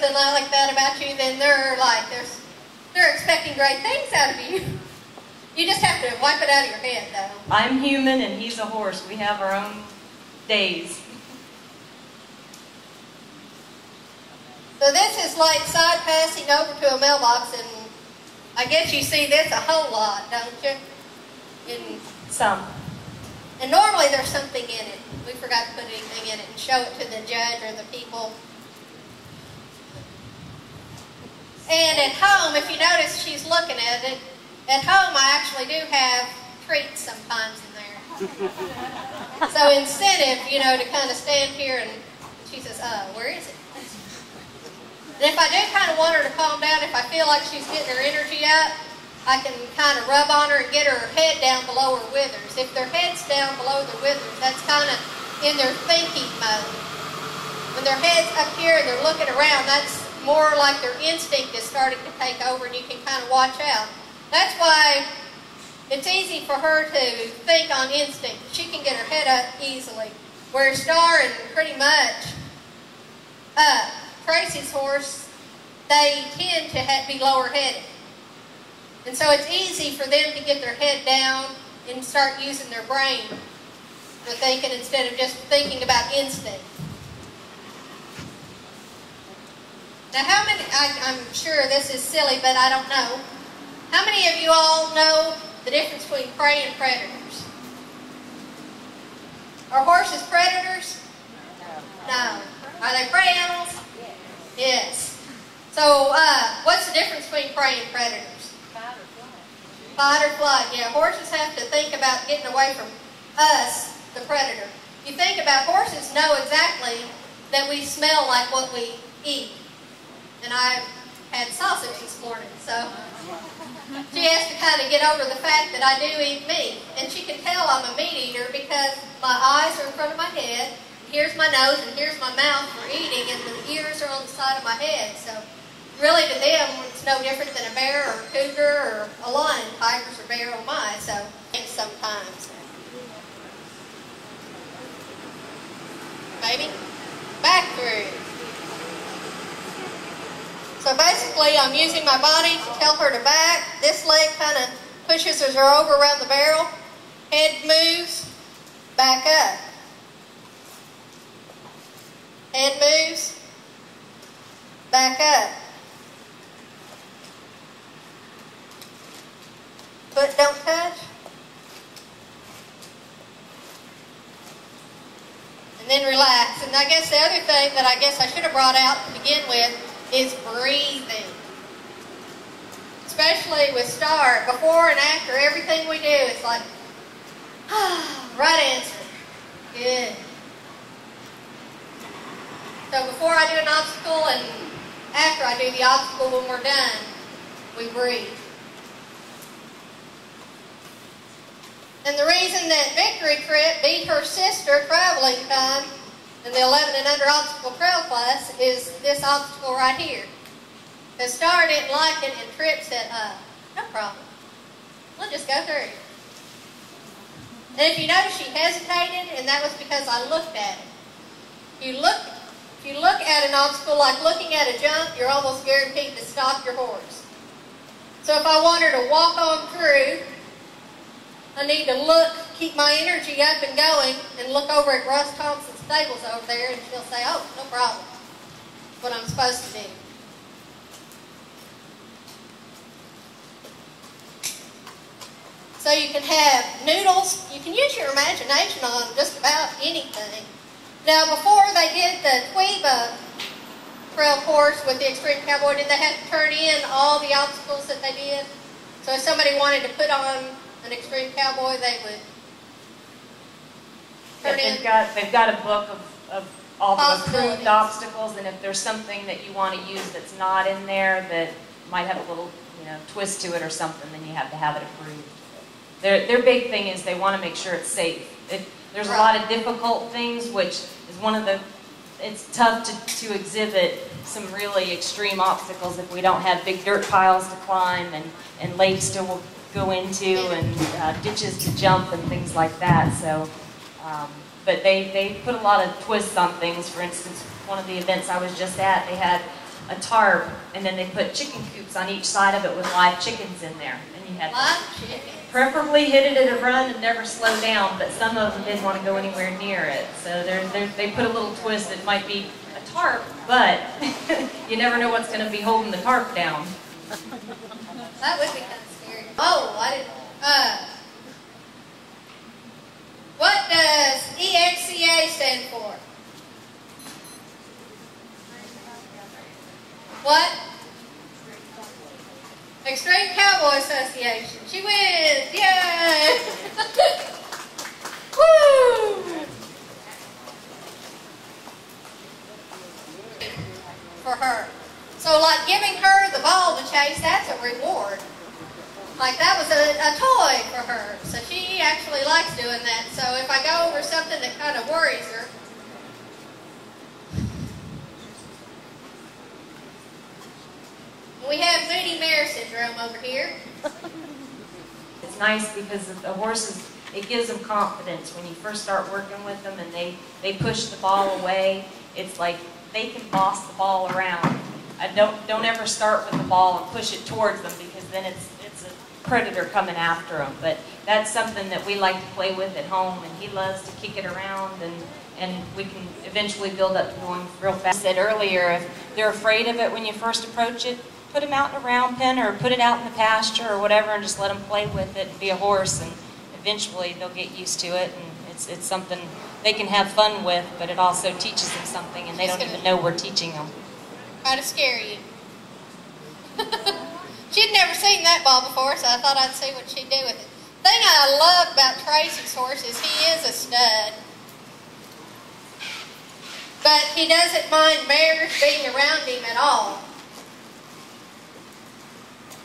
something like that about you, then they're expecting great things out of you. You just have to wipe it out of your head, though. I'm human and he's a horse. We have our own days. So this is like side passing over to a mailbox, and I guess you see this a whole lot, don't you? Some. And normally there's something in it. We forgot to put anything in it and show it to the judge or the people. And at home, if you notice she's looking at it, at home I actually do have treats sometimes in there. So incentive, you know, to kind of stand here and she says, where is it? And if I do kind of want her to calm down, if I feel like she's getting her energy up, I can kind of rub on her and get her head down below her withers. If their head's down below their withers, that's kind of in their thinking mode. When their head's up here and they're looking around, that's more like their instinct is starting to take over, and you can kind of watch out. That's why it's easy for her to think on instinct. She can get her head up easily. Where Star and pretty much Tracy's horse, they tend to be lower-headed. And so it's easy for them to get their head down and start using their brain for thinking instead of just thinking about instinct. Now how many, I'm sure this is silly, but I don't know. How many of you all know the difference between prey and predators? Are horses predators? No. Are they prey animals? Yes. So, what's the difference between prey and predators? Fight or flight. Yeah, horses have to think about getting away from us, the predator. You think about horses know exactly that we smell like what we eat. And I had sausage this morning, so she has to kind of get over the fact that I do eat meat. And she can tell I'm a meat eater because my eyes are in front of my head. Here's my nose and here's my mouth for eating, and the ears are on the side of my head. So really to them, it's no different than a bear or a cougar or a lion. Tigers are bear, oh my. So sometimes. Baby, back through. So basically I'm using my body to tell her to back. This leg kind of pushes her over around the barrel. Head moves, back up. Head moves, back up. Foot don't touch. And then relax. And I guess the other thing that I guess I should have brought out to begin with is breathing. Especially with Star. Before and after everything we do, it's like, right answer. Good. So before I do an obstacle and after I do the obstacle when we're done, we breathe. And the reason that Victory Trip beat her sister traveling time in the 11 and under obstacle trail class is this obstacle right here. Because Star didn't like it and Trip said, no problem. We'll just go through. And if you notice, she hesitated, and that was because I looked at it. If you look at an obstacle like looking at a jump, you're almost guaranteed to stop your horse. So if I want her to walk on through, I need to look, keep my energy up and going, and look over at Russ Thompson's stables over there, and she'll say, oh, no problem. That's what I'm supposed to do. So you can have noodles. You can use your imagination on just about anything. Now, before they did the Twhbea-trail course with the Extreme Cowboy, did they have to turn in all the obstacles that they did? So if somebody wanted to put on an Extreme Cowboy, they would turn in. They've got a book of all the approved obstacles, and if there's something that you want to use that's not in there that might have a little twist to it or something, then you have to have it approved. Their big thing is they want to make sure it's safe. There's a lot of difficult things, which is one of the, it's tough to exhibit some really extreme obstacles if we don't have big dirt piles to climb and lakes to go into and ditches to jump and things like that. So, but they put a lot of twists on things. For instance, one of the events I was just at, they had a tarp, and then they put chicken coops on each side of it with live chickens in there. And you had Live chickens. preferably hit it at a run and never slow down, but some of them didn't want to go anywhere near it. So they put a little twist. It might be a tarp, but you never know what's going to be holding the tarp down. That would be kind of scary. Oh, I didn't. What does EXCA stand for? What? Extreme Cowboy Association. She wins! Yay! Woo! For her. So like giving her the ball to chase, that's a reward. Like that was a toy for her. So she actually likes doing that. So if I go over something that kind of worries her, we have moody mare syndrome over here. It's nice because the horses, it gives them confidence when you first start working with them and they push the ball away. It's like they can boss the ball around. Don't ever start with the ball and push it towards them because then it's a predator coming after them. But that's something that we like to play with at home, and he loves to kick it around, and we can eventually build up to going real fast. I said earlier, if they're afraid of it when you first approach it, put them out in a round pen or put it out in the pasture or whatever and just let them play with it and be a horse, and eventually they'll get used to it, and it's something they can have fun with, but it also teaches them something and they don't even know we're teaching them. Try to scare you. She'd never seen that ball before, so I thought I'd see what she'd do with it. The thing I love about Tracy's horse is he is a stud. But he doesn't mind mares being around him at all.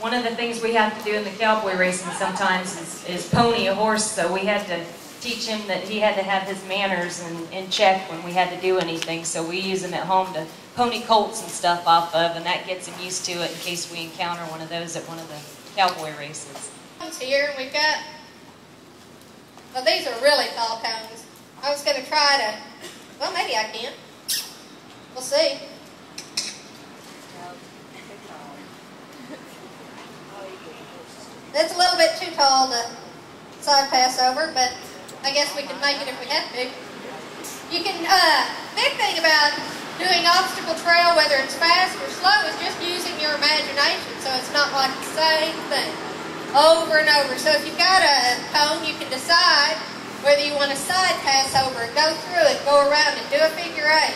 One of the things we have to do in the cowboy racing sometimes is pony a horse, so we had to teach him that he had to have his manners in check when we had to do anything, so we use him at home to pony colts and stuff off of, and that gets him used to it in case we encounter one of those at one of the cowboy races. Here we've got, well, these are really tall cones. I was going to try to, well, maybe I can. We'll see. It's a little bit too tall to side pass over, but I guess we can make it if we have to. You can, big thing about doing obstacle trail, whether it's fast or slow, is just using your imagination, so it's not like the same thing over and over. So if you've got a cone, you can decide whether you want to side pass over it, go through it, go around it, do a figure eight.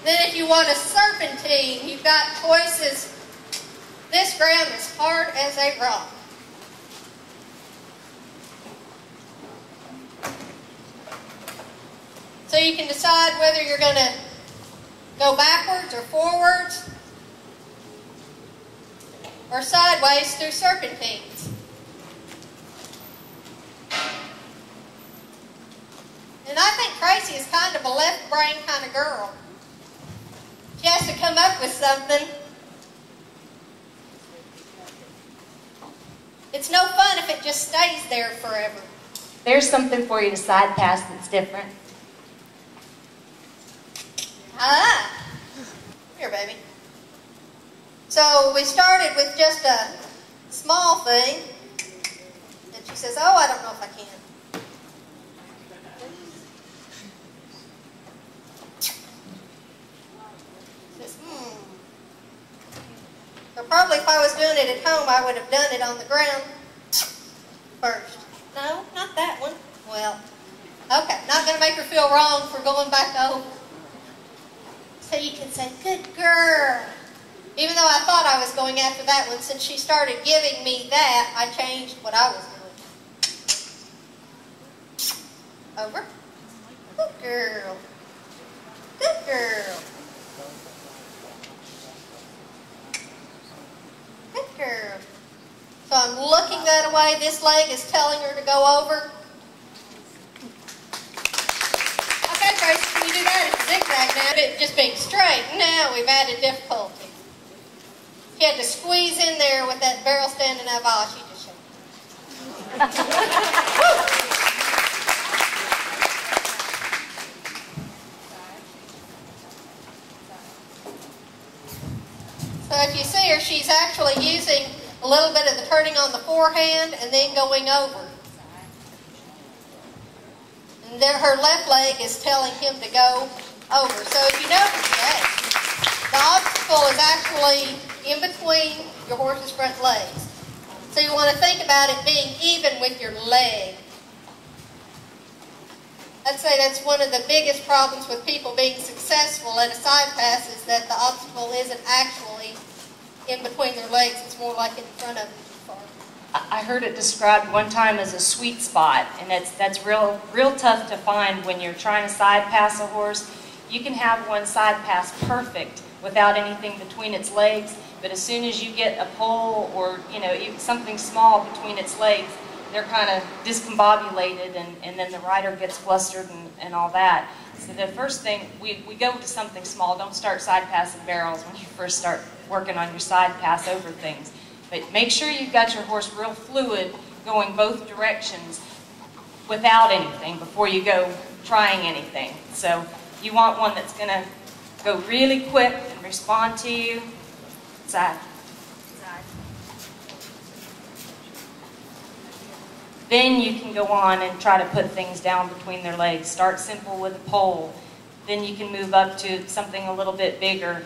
Then if you want a serpentine, you've got choices. This ground is hard as a rock. So you can decide whether you're going to go backwards or forwards or sideways through serpentines. And I think Tracy is kind of a left brain kind of girl. She has to come up with something. It's no fun if it just stays there forever. There's something for you to side pass that's different. Ah, here, baby. So we started with just a small thing, and she says, "Oh, I don't know if I can." Says, So probably if I was doing it at home, I would have done it on the ground first. No, not that one. Well, okay, not going to make her feel wrong for going back over. So you can say, "Good girl." Even though I thought I was going after that one, since she started giving me that, I changed what I was doing. Over. Good girl. Good girl. Good girl. So I'm looking that way. This leg is telling her to go over. Okay, Tracy, can you do that? It's zigzag now. It's just being straight. Now we've added difficulty. She had to squeeze in there with that barrel standing up. Oh, she just showed. if you see her, she's actually using a little bit of the turning on the forehand and then going over. And there, her left leg is telling him to go over. So if you notice that, the obstacle is actually in between your horse's front legs. So you want to think about it being even with your leg. I'd say that's one of the biggest problems with people being successful at a side pass is that the obstacle isn't actually in between their legs. It's more like in front of them. I heard it described one time as a sweet spot, and that's real tough to find when you're trying to side pass a horse. You can have one side pass perfect without anything between its legs, but as soon as you get a pole or something small between its legs, they're kind of discombobulated, and then the rider gets flustered and all that. So the first thing, we go to something small. Don't start side passing barrels when you first start working on your side pass over things. But make sure you've got your horse real fluid going both directions without anything before you go trying anything. So you want one that's going to go really quick and respond to you. Side. Then you can go on and try to put things down between their legs. Start simple with a pole. Then you can move up to something a little bit bigger.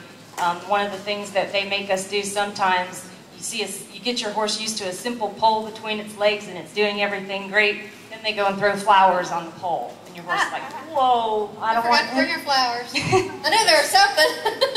One of the things that they make us do sometimes, you get your horse used to a simple pole between its legs and it's doing everything great. Then they go and throw flowers on the pole. And your horse is like, whoa, I don't want to. Bring your flowers. I knew there was something.